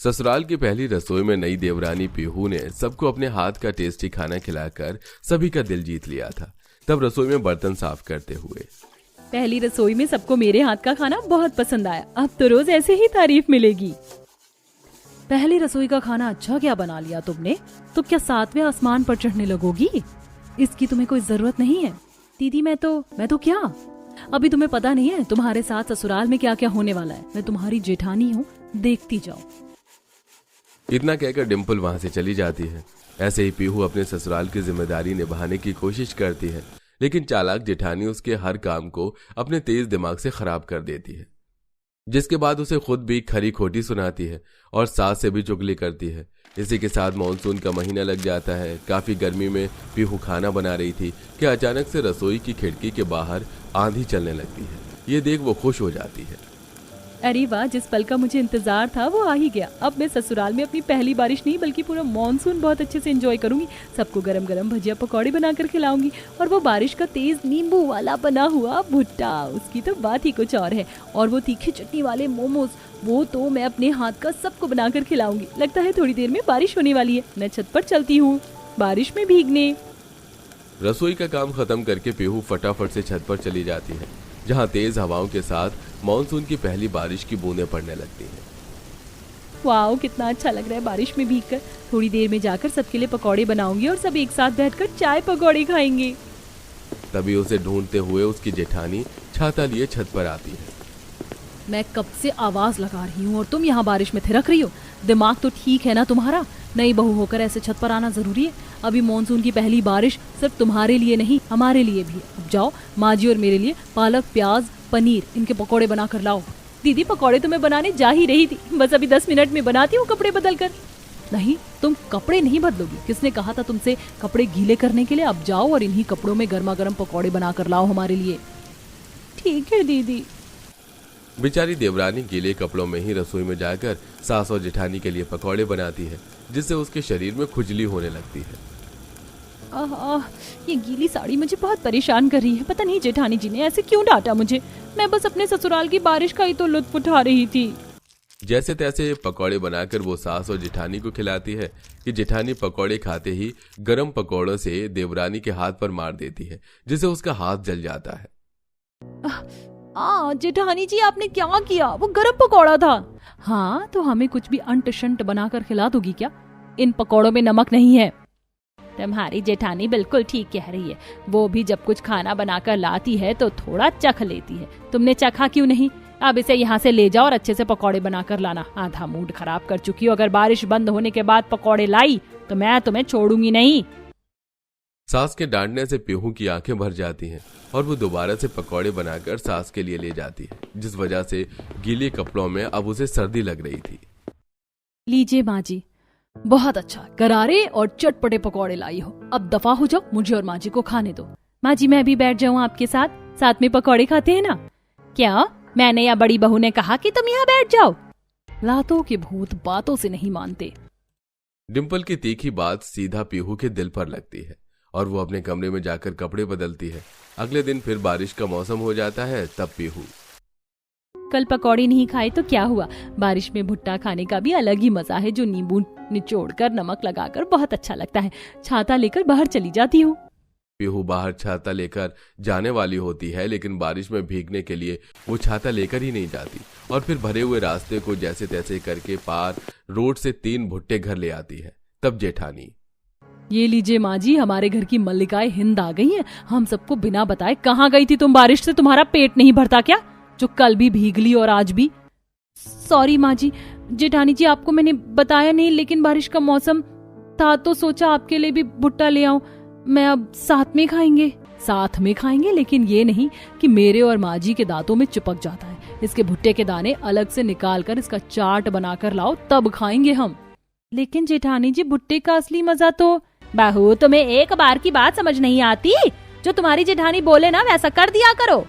ससुराल की पहली रसोई में नई देवरानी पीहू ने सबको अपने हाथ का टेस्टी खाना खिलाकर सभी का दिल जीत लिया था। तब रसोई में बर्तन साफ करते हुए, पहली रसोई में सबको मेरे हाथ का खाना बहुत पसंद आया, अब तो रोज ऐसे ही तारीफ मिलेगी। पहली रसोई का खाना अच्छा क्या बना लिया तुमने, तो क्या 7वें आसमान पर चढ़ने लगोगी? इसकी तुम्हें कोई जरूरत नहीं है। दीदी मैं तो क्या, अभी तुम्हें पता नहीं है तुम्हारे साथ ससुराल में क्या क्या होने वाला है। मैं तुम्हारी जेठानी हूँ, देखती जाओ। इतना कहकर डिम्पल वहां से चली जाती है। ऐसे ही पीहू अपने ससुराल की जिम्मेदारी निभाने की कोशिश करती है, लेकिन चालाक जेठानी उसके हर काम को अपने तेज दिमाग से खराब कर देती है, जिसके बाद उसे खुद भी खरी खोटी सुनाती है और सास से भी चुगली करती है। इसी के साथ मानसून का महीना लग जाता है। काफी गर्मी में पीहू खाना बना रही थी कि अचानक से रसोई की खिड़की के बाहर आंधी चलने लगती है। ये देख वो खुश हो जाती है। अरे वाह, जिस पल का मुझे इंतजार था वो आ ही गया। अब मैं ससुराल में अपनी पहली बारिश नहीं बल्कि पूरा मॉनसून बहुत अच्छे से एंजॉय करूंगी। सबको गरम गरम भजिया पकौड़े बनाकर खिलाऊंगी, और वो बारिश का तेज नींबू वाला बना हुआ भुट्टा, उसकी तो बात ही कुछ और है। और वो तीखी चटनी वाले मोमोज, वो तो मैं अपने हाथ का सबको बनाकर खिलाऊंगी। लगता है थोड़ी देर में बारिश होने वाली है, मैं छत पर चलती हूँ बारिश में भीगने। रसोई का काम खत्म करके पीहू फटाफट से छत पर चली जाती है, जहाँ तेज हवाओं के साथ मानसून की पहली बारिश की बूंदें पड़ने लगती हैं। वाओ, कितना अच्छा लग रहा है बारिश में भीगकर। थोड़ी देर में जाकर सबके लिए पकौड़े बनाऊंगी और सब एक साथ बैठकर चाय पकौड़े खाएंगे। तभी उसे ढूंढते हुए उसकी जेठानी छाता लिए छत पर आती है। मैं कब से आवाज लगा रही हूँ और तुम यहाँ बारिश में थिरक रही हो। दिमाग तो ठीक है ना तुम्हारा? नई बहू होकर ऐसे छत पर आना जरूरी है? अभी मॉनसून की पहली बारिश सिर्फ तुम्हारे लिए नहीं, हमारे लिए भी है। अब जाओ, माँ जी और मेरे लिए पालक, प्याज, पनीर इनके पकौड़े बना कर लाओ। दीदी पकौड़े तो मैं बनाने जा ही रही थी, बस अभी 10 मिनट में बनाती हूँ कपड़े बदल कर। नहीं, तुम कपड़े नहीं बदलोगी। किसने कहा था तुमसे कपड़े गीले करने के लिए? अब जाओ और इन्हीं कपड़ों में गर्मा गर्म पकौड़े बना कर लाओ हमारे लिए। ठीक है दीदी। बेचारी देवरानी गीले कपड़ों में ही रसोई में जाकर सास और जेठानी के लिए पकौड़े बनाती है, जिससे उसके शरीर में खुजली होने लगती है। ये गीली साड़ी मुझे बहुत परेशान कर रही है। पता नहीं जेठानी जी ने ऐसे क्यों डांटा मुझे। मैं बस अपने ससुराल की बारिश का ही तो लुत्फ उठा रही थी। जैसे तैसे पकौड़े बनाकर वो सास और जेठानी को खिलाती है कि जेठानी पकौड़े खाते ही गरम पकौड़ों से देवरानी के हाथ पर मार देती है, जिससे उसका हाथ जल जाता है। जेठानी जी आपने क्या किया? वो गरम पकौड़ा था। हाँ, तो हमें कुछ भी अंट शंट बनाकर खिला दोगी क्या? इन पकौड़ों में नमक नहीं है। तुम्हारी जेठानी बिल्कुल ठीक कह रही है। वो भी जब कुछ खाना बनाकर लाती है तो थोड़ा चख लेती है। तुमने चखा क्यों नहीं? अब इसे यहाँ से ले जाओ और अच्छे से पकौड़े बनाकर लाना। आधा मूड खराब कर चुकी हो। अगर बारिश बंद होने के बाद पकौड़े लाई तो मैं तुम्हें छोड़ूंगी नहीं। सास के डांटने से पीहू की आंखें भर जाती हैं और वो दोबारा से पकौड़े बनाकर सास के लिए ले जाती है, जिस वजह से गीले कपड़ों में अब उसे सर्दी लग रही थी। लीजिए माँ जी, बहुत अच्छा करारे और चटपटे पकौड़े लाई हो। अब दफा हो जाओ, मुझे और माँ जी को खाने दो। माँ जी, मैं भी बैठ जाऊँ आपके साथ? साथ में पकौड़े खाते हैं ना? क्या मैंने या बड़ी बहू ने कहा कि तुम यहाँ बैठ जाओ? लातों के भूत बातों से नहीं मानते। डिम्पल की तीखी बात सीधा पीहू के दिल पर लगती है और वो अपने कमरे में जाकर कपड़े बदलती है। अगले दिन फिर बारिश का मौसम हो जाता है। तब पीहू, कल पकौड़े नहीं खाए तो क्या हुआ? बारिश में भुट्टा खाने का भी अलग ही मजा है, जो नींबू निचोड़कर नमक लगाकर बहुत अच्छा लगता है। छाता लेकर बाहर चली जाती हूँ। पीहू बाहर छाता लेकर जाने वाली होती है, लेकिन बारिश में भीगने के लिए वो छाता लेकर ही नहीं जाती और फिर भरे हुए रास्ते को जैसे तैसे करके पार रोड से 3 भुट्टे घर ले आती है। तब जेठानी, ये लीजिए माँ जी, हमारे घर की मल्लिकाएं हिंद आ गई हैं। हम सबको बिना बताए कहाँ गई थी तुम बारिश से? तुम्हारा पेट नहीं भरता क्या, जो कल भी भीग ली और आज भी? सॉरी माँ जी। जेठानी जी, आपको मैंने बताया नहीं, लेकिन बारिश का मौसम था तो सोचा आपके लिए भी भुट्टा ले आऊं। मैं अब साथ में खाएंगे। साथ में खाएंगे, लेकिन ये नहीं कि मेरे और माँ जी के दांतों में चिपक जाता है। इसके भुट्टे के दाने अलग से निकाल कर इसका चाट बनाकर लाओ, तब खाएंगे हम। लेकिन जेठानी जी, भुट्टे का असली मजा तो... बहू, तुम्हें एक बार की बात समझ नहीं आती? जो तुम्हारी जेठानी बोले ना वैसा कर दिया करो।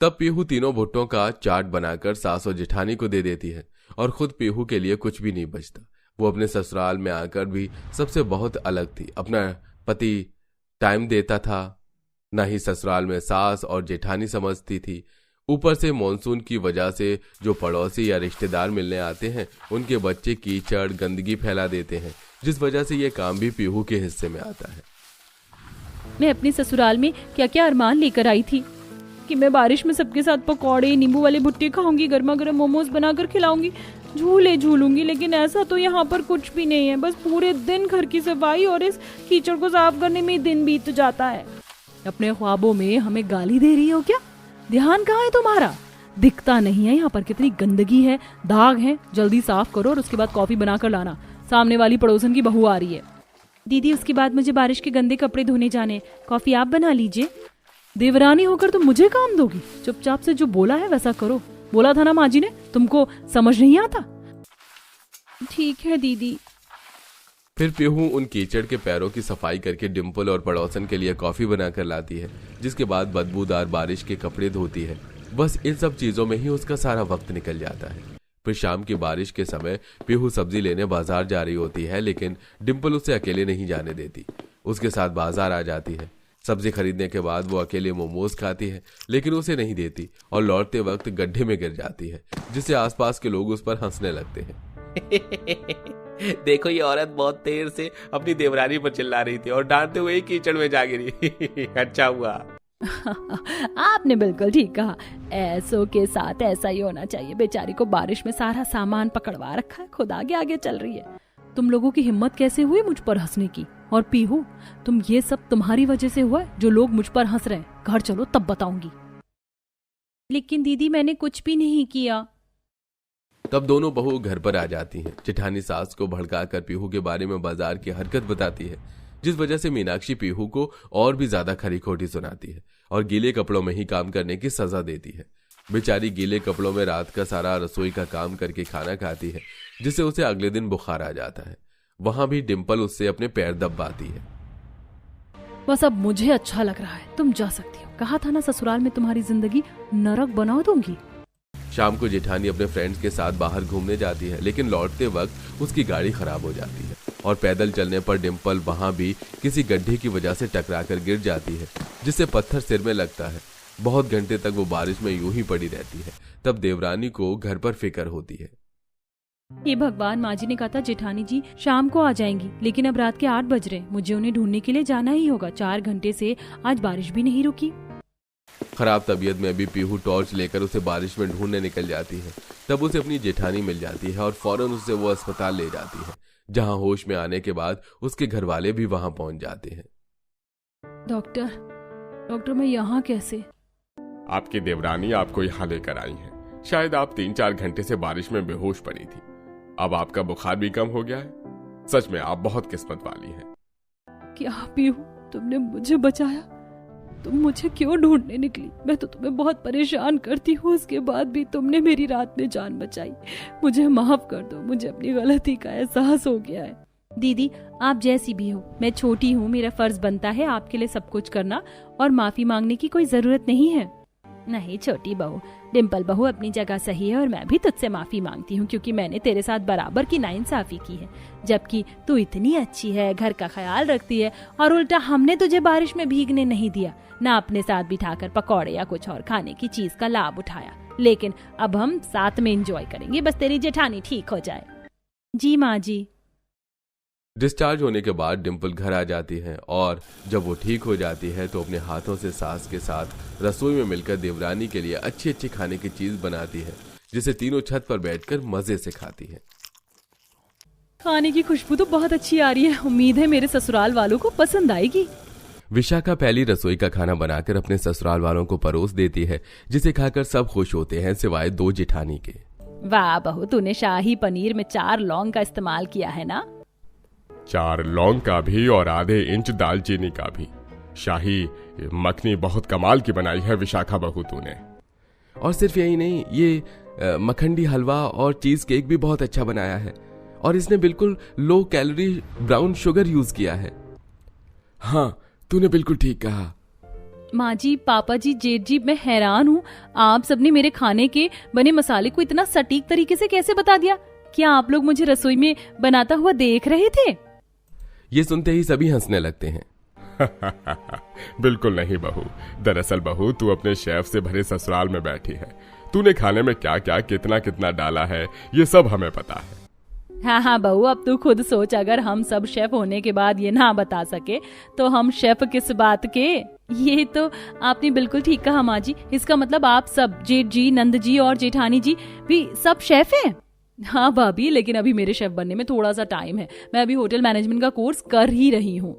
तब पीहू तीनों भुट्टों का चाट बनाकर सास और जेठानी को दे देती है और खुद पीहू के लिए कुछ भी नहीं बचता। वो अपने ससुराल में आकर भी सबसे बहुत अलग थी। अपना पति टाइम देता था, न ही ससुराल में सास और जेठानी समझती थी। ऊपर से मॉनसून की वजह से जो पड़ोसी या रिश्तेदार मिलने आते हैं उनके बच्चे कीचड़ गंदगी फैला देते हैं, जिस वजह से ये काम भी पीहू के हिस्से में आता है। मैं अपने ससुराल में क्या क्या अरमान लेकर आई थी कि मैं बारिश में सबके साथ पकौड़े नींबू वाले भुट्टे खाऊंगी, गर्मा गर्म मोमोज बनाकर खिलाऊंगी, झूले झूलूंगी, लेकिन ऐसा तो यहाँ पर कुछ भी नहीं है। बस पूरे दिन घर की सफाई और इस कीचड़ को साफ करने में ही दिन बीत जाता है। अपने ख्वाबों में हमें गाली दे रही हो क्या? ध्यान कहाँ है तुम्हारा? दिखता नहीं है यहाँ पर कितनी गंदगी है, दाग है। जल्दी साफ करो और उसके बाद कॉफी बनाकर लाना, सामने वाली पड़ोसन की बहू आ रही है। दीदी उसके बाद मुझे बारिश के गंदे कपड़े धोने जाने, कॉफी आप बना लीजिए। देवरानी होकर तुम मुझे काम दोगी? चुपचाप से जो बोला है वैसा करो। बोला था ना माँ जी ने, तुमको समझ नहीं आता? ठीक है दीदी। फिर पीहू उन कीचड़ के पैरों की सफाई करके डिम्पल और पड़ोसन के लिए कॉफी बनाकर लाती है, जिसके बाद बदबूदार बारिश के कपड़े धोती है। बस इन सब चीजों में ही उसका सारा वक्त निकल जाता है। फिर शाम की बारिश के समय पीहू सब्जी लेने बाजार जा रही होती है, लेकिन डिम्पल उसे अकेले नहीं जाने देती। उसके साथ बाजार आ जाती है। सब्जी खरीदने के बाद वो अकेले मोमोज खाती है, लेकिन उसे नहीं देती और लौटते वक्त गड्ढे में गिर जाती है, जिससे आसपास के लोग उस पर हंसने लगते हैं। देखो ये औरत बहुत देर से अपनी देवरानी पर चिल्ला रही थी और डांटते हुए कीचड़ में जा गिरी। अच्छा हुआ। आपने बिल्कुल ठीक कहा, ऐसों के साथ ऐसा ही होना चाहिए। बेचारी को बारिश में सारा सामान पकड़वा रखा है, खुद आगे आगे चल रही है। तुम लोगों की हिम्मत कैसे हुई मुझ पर हंसने की? और पीहू, तुम ये सब तुम्हारी वजह से हुआ है जो लोग मुझ पर हंस रहे हैं। घर चलो तब बताऊंगी। लेकिन दीदी मैंने कुछ भी नहीं किया। तब दोनों बहू घर पर आ जाती हैं। जेठानी सास को भड़काकर पीहू के बारे में बाजार की हरकत बताती है, जिस वजह से मीनाक्षी पीहू को और भी ज्यादा खरी खोटी सुनाती है और गीले कपड़ों में ही काम करने की सजा देती है। बेचारी गीले कपड़ों में रात का सारा रसोई का काम करके खाना खाती है, जिससे उसे अगले दिन बुखार आ जाता है। वहां भी डिम्पल उससे अपने पैर दबाती है। बस अब मुझे अच्छा लग रहा है, तुम जा सकती हो। कहा था ना ससुराल में तुम्हारी जिंदगी नरक बना दूंगी। शाम को जेठानी अपने फ्रेंड्स के साथ बाहर घूमने जाती है, लेकिन लौटते वक्त उसकी गाड़ी खराब हो जाती है और पैदल चलने पर डिम्पल वहां भी किसी गड्ढे की वजह से टकराकर गिर जाती है, जिससे पत्थर सिर में लगता है। बहुत घंटे तक वो बारिश में यूं ही पड़ी रहती है। तब देवरानी को घर पर फिक्र होती है। ये भगवान, माँ जी ने कहा था जेठानी जी शाम को आ जाएंगी, लेकिन अब रात के 8 बज रहे, मुझे उन्हें ढूंढने के लिए जाना ही होगा। 4 घंटे से आज बारिश भी नहीं रुकी। खराब तबीयत में भी पीहू टॉर्च लेकर उसे बारिश में ढूंढने निकल जाती है। तब उसे अपनी जेठानी मिल जाती है और फौरन उसे वो अस्पताल ले जाती है, जहां होश में आने के बाद उसके घर वाले भी वहां पहुंच जाते हैं। डॉक्टर मैं यहाँ कैसे? आपकी देवरानी आपको यहाँ लेकर आई है। शायद आप 3-4 घंटे से बारिश में बेहोश पड़ी थी। अब आपका बुखार भी कम हो गया है। सच में आप बहुत किस्मत वाली हैं। क्या पीहू, तुमने मुझे बचाया? तुम मुझे क्यों ढूंढने निकली? मैं तो तुम्हें बहुत परेशान करती हूँ, उसके बाद भी तुमने मेरी रात में जान बचाई। मुझे माफ कर दो, मुझे अपनी गलती का एहसास हो गया है। दीदी आप जैसी भी हो, मैं छोटी हूँ, मेरा फर्ज बनता है आपके लिए सब कुछ करना, और माफी मांगने की कोई जरूरत नहीं है। नहीं छोटी बहू, डिम्पल बहू अपनी जगह सही है और मैं भी तुझसे माफी मांगती हूँ, क्योंकि मैंने तेरे साथ बराबर की नाइंसाफी की है। जबकि तू इतनी अच्छी है, घर का ख्याल रखती है, और उल्टा हमने तुझे बारिश में भीगने नहीं दिया, ना अपने साथ बिठाकर पकौड़े या कुछ और खाने की चीज का लाभ उठाया। लेकिन अब हम साथ में एंजॉय करेंगे, बस तेरी जेठानी ठीक हो जाए। जी माँ जी। डिस्चार्ज होने के बाद डिम्पल घर आ जाती है और जब वो ठीक हो जाती है तो अपने हाथों से सास के साथ रसोई में मिलकर देवरानी के लिए अच्छी अच्छी खाने की चीज बनाती है, जिसे तीनों छत पर बैठकर मजे से खाती है। खाने की खुशबू तो बहुत अच्छी आ रही है, उम्मीद है मेरे ससुराल वालों को पसंद आएगी। विशाखा पहली रसोई का खाना बनाकर अपने ससुराल वालों को परोस देती है, जिसे खाकर सब खुश होते हैं सिवाय 2 जेठानी के। वाह बहू, तूने शाही पनीर में 4 लौंग का इस्तेमाल किया है ना? 4 लौंग का भी और आधे इंच दालचीनी का भी। शाही मखनी बहुत कमाल की बनाई है विशाखा बहू तूने। और सिर्फ यही नहीं, ये मखंडी हलवा और चीज केक भी बहुत अच्छा बनाया है, और इसने बिल्कुल low calorie brown sugar use किया है। हाँ, तूने बिल्कुल ठीक कहा। माँ जी, पापा जी, जेठ जी, मैं हैरान हूँ, आप सबने मेरे खाने के बने मसाले को इतना सटीक तरीके से कैसे बता दिया? क्या आप लोग मुझे रसोई में बनाता हुआ देख रहे थे? ये सुनते ही सभी हंसने लगते हैं। बिल्कुल नहीं बहू। दरअसल बहू, तू अपने शेफ से भरे ससुराल में बैठी है। तूने खाने में क्या क्या कितना कितना डाला है ये सब हमें पता है। हाँ हाँ बहू, अब तू खुद सोच, अगर हम सब शेफ होने के बाद ये ना बता सके तो हम शेफ किस बात के। ये तो आपने बिल्कुल ठीक कहा माँ जी। इसका मतलब आप सब, जेठ जी, नंद जी और जेठानी जी भी सब शेफ हैं। हाँ भाभी, लेकिन अभी मेरे शेफ बनने में थोड़ा सा टाइम है। मैं अभी होटल मैनेजमेंट का कोर्स कर ही रही हूँ।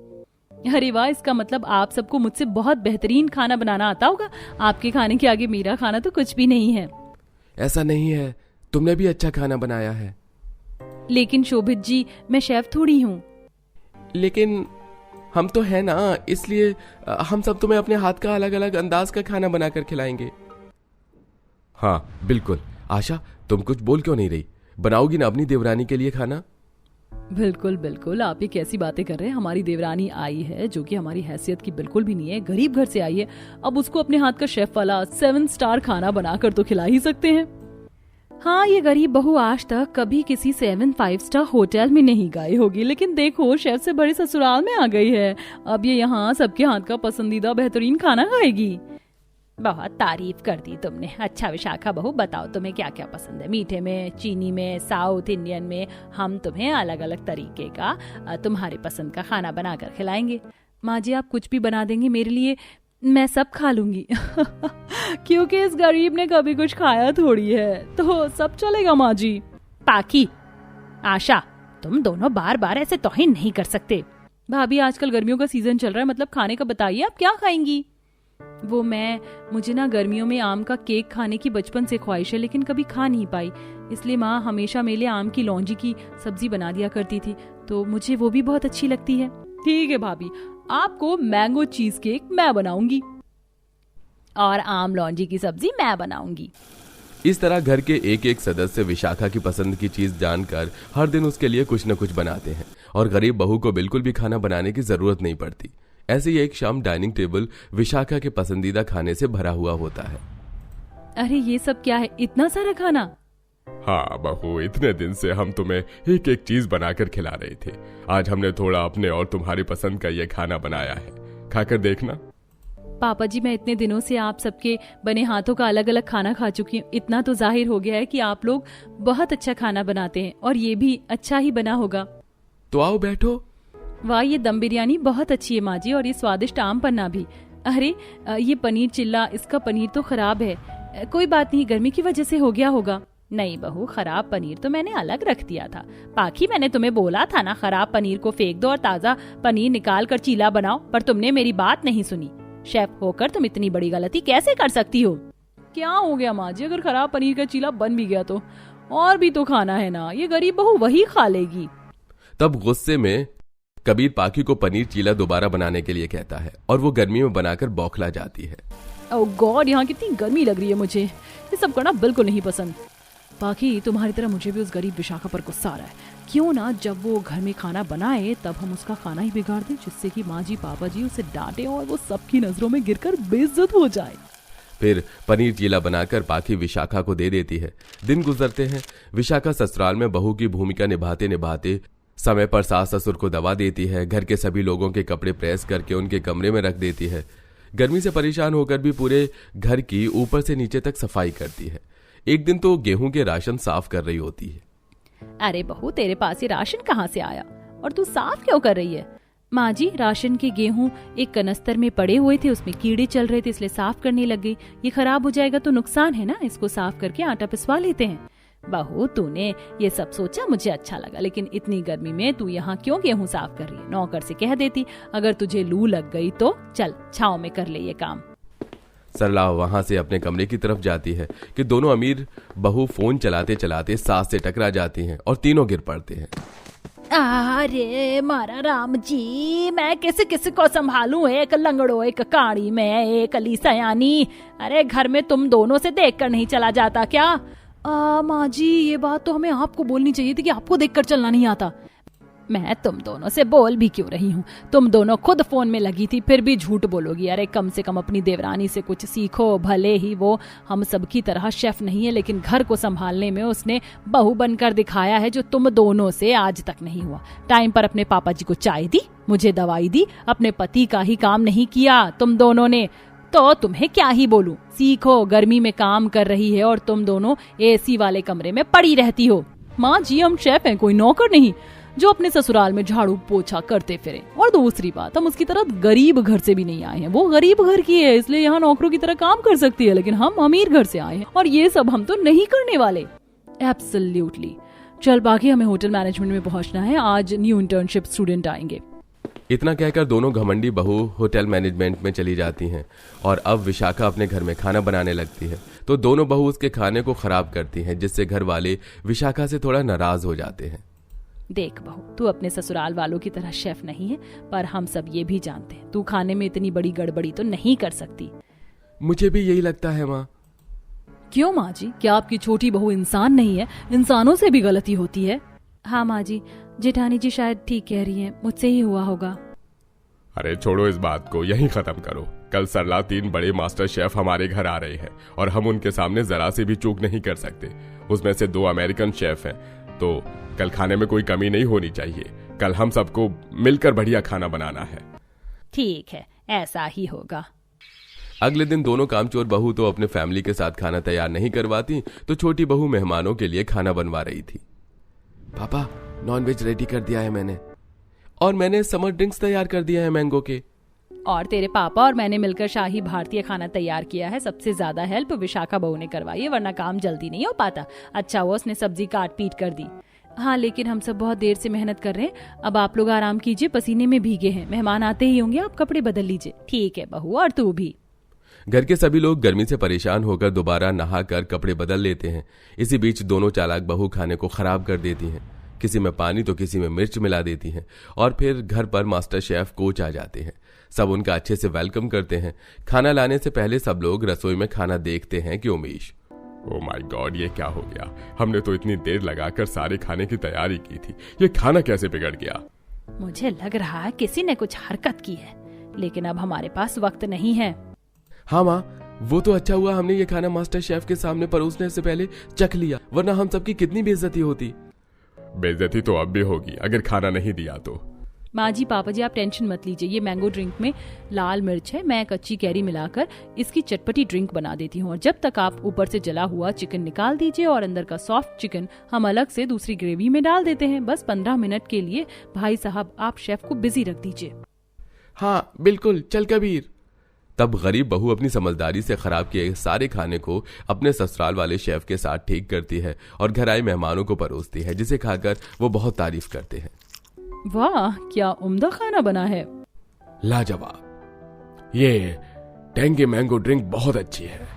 अरे वाह, इसका मतलब आप सबको मुझसे बहुत बेहतरीन खाना बनाना आता होगा। आपके खाने के आगे मेरा खाना तो कुछ भी नहीं है। ऐसा नहीं है, तुमने भी अच्छा खाना बनाया है। लेकिन शोभित जी, मैं शेफ थोड़ी हूँ। लेकिन हम तो है ना, इसलिए हम सब तुम्हें अपने हाथ का अलग अलग अंदाज का खाना बनाकर खिलाएंगे। हाँ बिल्कुल। आशा, तुम कुछ बोल क्यों नहीं रही? बनाओगी ना अपनी देवरानी के लिए खाना? बिल्कुल बिल्कुल, आप ये कैसी बातें कर रहे हैं। हमारी देवरानी आई है जो कि हमारी हैसियत की बिल्कुल भी नहीं है, गरीब घर से आई है। अब उसको अपने हाथ का शेफ वाला 7 स्टार खाना बनाकर तो खिला ही सकते हैं। हाँ, ये गरीब बहू आज तक कभी किसी 7-5 स्टार होटल में नहीं गई होगी, लेकिन देखो शेफ से बड़े ससुराल में आ गई है। अब ये यहाँ सबके हाथ का पसंदीदा बेहतरीन खाना खाएगी। बहुत तारीफ कर दी तुमने। अच्छा विशाखा बहू, बताओ तुम्हें क्या क्या पसंद है? मीठे में, चीनी में, साउथ इंडियन में। हम तुम्हें अलग अलग तरीके का तुम्हारे पसंद का खाना बनाकर खिलाएंगे। माँ जी, आप कुछ भी बना देंगे मेरे लिए, मैं सब खा लूंगी। क्योंकि इस गरीब ने कभी कुछ खाया थोड़ी है, तो सब चलेगा माँ जी। पाकी, आशा, तुम दोनों बार बार ऐसे तौहीन नहीं कर सकते। भाभी, आजकल गर्मियों का सीजन चल रहा है, मतलब खाने का बताइए, आप क्या खाएंगी? वो मुझे ना गर्मियों में आम का केक खाने की बचपन से ख्वाहिश है, लेकिन कभी खा नहीं पाई। इसलिए माँ हमेशा मेरे लिए आम की लौंजी की सब्जी बना दिया करती थी, तो मुझे वो भी बहुत अच्छी लगती है। ठीक है भाभी, आपको मैंगो चीज केक मैं बनाऊंगी और आम लौंजी की सब्जी मैं बनाऊंगी। इस तरह घर के एक एक सदस्य विशाखा की पसंद की चीज जानकर हर दिन उसके लिए कुछ न कुछ बनाते हैं और गरीब बहू को बिल्कुल भी खाना बनाने की जरूरत नहीं पड़ती। ऐसे ही एक शाम डाइनिंग टेबल विशाखा के पसंदीदा खाने से भरा हुआ होता है। अरे ये सब क्या है, इतना सारा खाना? हाँ बहू, इतने दिन से हम तुम्हें एक एक चीज बनाकर खिला रहे थे। आज हमने थोड़ा अपने और तुम्हारी पसंद का ये खाना बनाया है, खाकर देखना। पापा जी, मैं इतने दिनों से आप सबके बने हाथों का अलग अलग खाना खा चुकी हूँ। इतना तो जाहिर हो गया है कि आप लोग बहुत अच्छा खाना बनाते हैं और ये भी अच्छा ही बना होगा। तो आओ बैठो। वाह, ये दम बिरयानी बहुत अच्छी है माँ जी, और ये स्वादिष्ट आम पन्ना भी। अरे ये पनीर चिल्ला, इसका पनीर तो खराब है। कोई बात नहीं, गर्मी की वजह से हो गया होगा। नहीं बहू, खराब पनीर तो मैंने अलग रख दिया था। पाखी, मैंने तुम्हें बोला था ना, खराब पनीर को फेंक दो और ताजा पनीर निकाल कर चीला बनाओ, पर तुमने मेरी बात नहीं सुनी। शेफ होकर तुम इतनी बड़ी गलती कैसे कर सकती हो? क्या हो गया माँ जी, अगर खराब पनीर का चीला बन भी गया तो और भी तो खाना है ना, ये गरीब बहू वही खा लेगी। तब गुस्से में कबीर पाखी को पनीर चीला दोबारा बनाने के लिए कहता है और वो गर्मी में बनाकर बौखला जाती है। ओह गॉड, यहाँ कितनी गर्मी लग रही है मुझे। ये सब करना बिल्कुल नहीं पसंद। पाखी, तुम्हारी तरह मुझे भी उस गरीब विशाखा पर गुस्सा आ रहा है। क्यों ना जब वो घर में खाना बनाए तब हम उसका खाना ही बिगाड़ दें, जिससे कि माँ जी पापा जी उसे डांटे और वो सबकी नजरों में गिरकर बेइज्जत हो जाए। फिर पनीर चीला बनाकर पाखी विशाखा को दे देती है। दिन गुजरते हैं। विशाखा ससुराल में बहू की भूमिका निभाते निभाते समय पर सास ससुर को दवा देती है, घर के सभी लोगों के कपड़े प्रेस करके उनके कमरे में रख देती है, गर्मी से परेशान होकर भी पूरे घर की ऊपर से नीचे तक सफाई करती है। एक दिन तो गेहूं के राशन साफ कर रही होती है। अरे बहू, तेरे पास ये राशन कहाँ से आया और तू साफ क्यों कर रही है? माँ जी, राशन के गेहूं एक कनस्तर में पड़े हुए थे, उसमें कीड़े चल रहे थे, इसलिए साफ करने लग गई। ये खराब हो जाएगा तो नुकसान है ना, इसको साफ करके आटा पिसवा लेते हैं। बहू, तूने ये सब सोचा, मुझे अच्छा लगा, लेकिन इतनी गर्मी में तू यहाँ क्यों गेहूं साफ कर रही है? नौकर से कह देती, अगर तुझे लू लग गई तो चल छांव में कर ले ये काम। सरला वहां से अपने कमरे की तरफ जाती है कि दोनों अमीर बहू फोन चलाते चलाते सास से टकरा जाती हैं और तीनों गिर पड़ते हैं। अरे मारा राम जी, मैं किसी किसी को संभालूं, एक लंगड़ो, एक काड़ी में, एक अली सयानी। अरे घर में तुम दोनों से देखकर नहीं चला जाता क्या? माँ जी, ये बात तो हमें आपको बोलनी चाहिए थी कि आपको देखकर चलना नहीं आता। मैं तुम दोनों से बोल भी क्यों रही हूँ? तुम दोनों खुद फोन में लगी थी, फिर भी झूठ बोलोगी। अरे कम से कम अपनी देवरानी से कुछ सीखो। भले ही वो हम सबकी तरह शेफ नहीं है, लेकिन घर को संभालने में उसने बहू बनकर दिखाया है, जो तुम दोनों से आज तक नहीं हुआ। टाइम पर अपने पापा जी को चाय दी, मुझे दवाई दी, अपने पति का ही काम नहीं किया तुम दोनों ने। तो तुम्हें क्या ही बोलूं। सीखो, गर्मी में काम कर रही है और तुम दोनों एसी वाले कमरे में पड़ी रहती हो। माँ जी, हम शेफ हैं, कोई नौकर नहीं जो अपने ससुराल में झाड़ू पोछा करते फिरे। और दूसरी बात, हम उसकी तरह गरीब घर से भी नहीं आए हैं। वो गरीब घर की है, इसलिए यहाँ नौकरों की तरह काम कर सकती है, लेकिन हम अमीर घर से आए हैं और ये सब हम तो नहीं करने वाले। एब्सोल्युटली। चल बाकी हमें होटल मैनेजमेंट में पहुंचना है, आज न्यू इंटर्नशिप स्टूडेंट आएंगे। इतना कहकर दोनों घमंडी बहू होटल मैनेजमेंट में चली जाती हैं और अब विशाखा अपने घर में खाना बनाने लगती है, तो दोनों बहू उसके खाने को खराब करती हैं, जिससे घर वाले विशाखा से थोड़ा नाराज हो जाते हैं। देख बहू, तू अपने ससुराल वालों की तरह शेफ नहीं है, पर हम सब ये भी जानते हैं तू खाने में इतनी बड़ी गड़बड़ी तो नहीं कर सकती। मुझे भी यही लगता है माँ। क्यों माँ जी, क्या आपकी छोटी बहू इंसान नहीं है? इंसानों से भी गलती होती है। हाँ माँ जी, जेठानी जी शायद ठीक कह रही हैं, मुझसे ही हुआ होगा। अरे छोड़ो इस बात को, यहीं खत्म करो। कल सरला 3 बड़े मास्टर शेफ हमारे घर आ रहे हैं और हम उनके सामने जरा से भी चूक नहीं कर सकते। उसमें से 2 अमेरिकन शेफ हैं, तो कल खाने में कोई कमी नहीं होनी चाहिए। कल हम सबको मिलकर बढ़िया खाना बनाना है। ठीक है, ऐसा ही होगा। अगले दिन दोनों कामचोर बहू तो अपने फैमिली के साथ खाना तैयार नहीं करवाती, तो छोटी बहू मेहमानों के लिए खाना बनवा रही थी। पापा, नॉनवेज रेडी कर दिया है मैंने, और मैंने समर ड्रिंक्स तैयार कर दिया है मैंगो के। और तेरे पापा और मैंने मिलकर शाही भारतीय खाना तैयार किया है। सबसे ज्यादा हेल्प विशाखा बहू ने करवाई है, वरना काम जल्दी नहीं हो पाता। अच्छा वो उसने सब्जी काट पीट कर दी। हाँ, लेकिन हम सब बहुत देर से मेहनत कर रहे हैं। अब आप लोग आराम कीजिए, पसीने में भीगे हैं। मेहमान आते ही होंगे, आप कपड़े बदल लीजिए। ठीक है बहू, और तू भी। घर के सभी लोग गर्मी से परेशान होकर दोबारा नहाकर कपड़े बदल लेते हैं। इसी बीच दोनों चालाक बहू खाने को खराब कर देती हैं। किसी में पानी तो किसी में मिर्च मिला देती हैं, और फिर घर पर मास्टर शेफ कोच आ जाते हैं। सब उनका अच्छे से वेलकम करते हैं। खाना लाने से पहले सब लोग रसोई में खाना देखते हैं कि उमेश, ओह माय गॉड, ये क्या हो गया? हमने तो इतनी देर लगाकर सारे खाने की तैयारी की थी, ये खाना कैसे बिगड़ गया? मुझे लग रहा है किसी ने कुछ हरकत की है, लेकिन अब हमारे पास वक्त नहीं है। हाँ माँ, वो तो अच्छा हुआ हमने ये खाना मास्टर शेफ के सामने परोसने से पहले चख लिया, वरना हम सबकी कितनी बेइज्जती होती। बेइज्जती तो अब भी होगी अगर खाना नहीं दिया तो। माँ जी, पापा जी, आप टेंशन मत लीजिए। ये मैंगो ड्रिंक में लाल मिर्च है, मैं कच्ची कैरी मिलाकर इसकी चटपटी ड्रिंक बना देती हूँ। और जब तक आप ऊपर से जला हुआ चिकन निकाल दीजिए और अंदर का सॉफ्ट चिकन हम अलग से दूसरी ग्रेवी में डाल देते हैं। बस 15 मिनट के लिए भाई साहब आप शेफ को बिजी रख दीजिए। हाँ बिल्कुल, चल कबीर। तब गरीब बहू अपनी समझदारी से खराब किए सारे खाने को अपने ससुराल वाले शेफ के साथ ठीक करती है और घर आए मेहमानों को परोसती है, जिसे खाकर वो बहुत तारीफ करते हैं। वाह, क्या उम्दा खाना बना है। लाजवाब, ये टेंगी मैंगो ड्रिंक बहुत अच्छी है।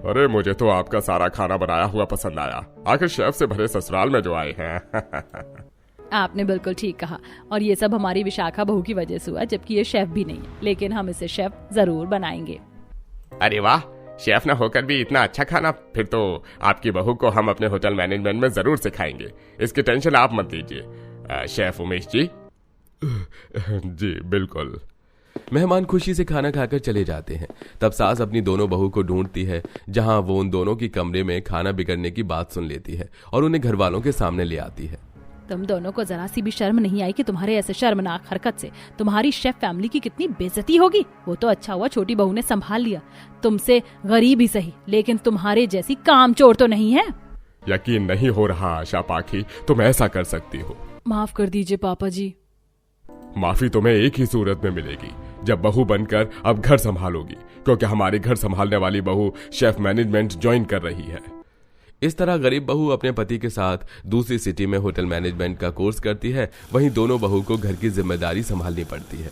अरे मुझे तो आपका सारा खाना बनाया हुआ पसंद आया, आखिर शेफ से भरे ससुराल में जो आए हैं। आपने बिल्कुल ठीक कहा, और ये सब हमारी विशाखा बहू की वजह से हुआ, जबकि ये शेफ भी नहीं है, लेकिन हम इसे शेफ जरूर बनाएंगे। अरे वाह, शेफ ना होकर भी इतना अच्छा खाना, फिर तो आपकी बहू को हम अपने होटल मैनेजमेंट में जरूर सिखाएंगे। इसकी टेंशन आप मत लीजिए शेफ उमेश जी। जी बिल्कुल। मेहमान खुशी से खाना खाकर चले जाते हैं। तब सास अपनी दोनों बहू को ढूंढती है, जहां वो उन दोनों की कमरे में खाना बिगड़ने की बात सुन लेती है और उन्हें घर वालों के सामने ले आती है। तुम दोनों को जरा सी भी शर्म नहीं आई कि तुम्हारे ऐसे शर्मनाक हरकत से तुम्हारी शेफ फैमिली की कितनी बेइज्जती होगी। वो तो अच्छा हुआ छोटी बहू ने संभाल लिया। तुमसे गरीब ही सही, लेकिन तुम्हारे जैसी कामचोर तो नहीं है। यकीन नहीं हो रहा आशा पाखी, तुम ऐसा कर सकती हो। माफ कर दीजिए पापा जी। माफी तुम्हें एक ही सूरत में मिलेगी, जब बहू बनकर अब घर संभालोगी, क्योंकि हमारे घर संभालने वाली बहू शेफ मैनेजमेंट ज्वाइन कर रही है। इस तरह गरीब बहू अपने पति के साथ दूसरी सिटी में होटल मैनेजमेंट का कोर्स करती है। वहीं दोनों बहू को घर की जिम्मेदारी संभालनी पड़ती है।